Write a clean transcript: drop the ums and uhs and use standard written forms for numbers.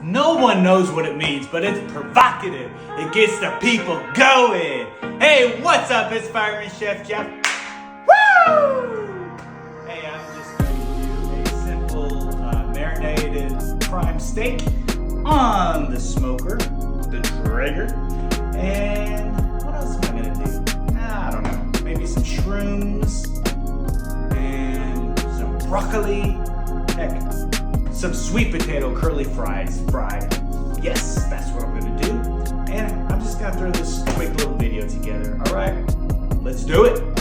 No one knows what it means, but it's provocative. It gets the people going. Hey, what's up? It's Fireman Chef Geoff. Woo! Hey, I'm just going to do a simple marinated prime steak on the smoker, the Traeger. And what else am I going to do? I don't know. Maybe some shrooms and some broccoli. Heck, some sweet potato curly fries fried. Yes, that's what I'm gonna do. And I'm just gonna throw this quick little video together. All right, let's do it.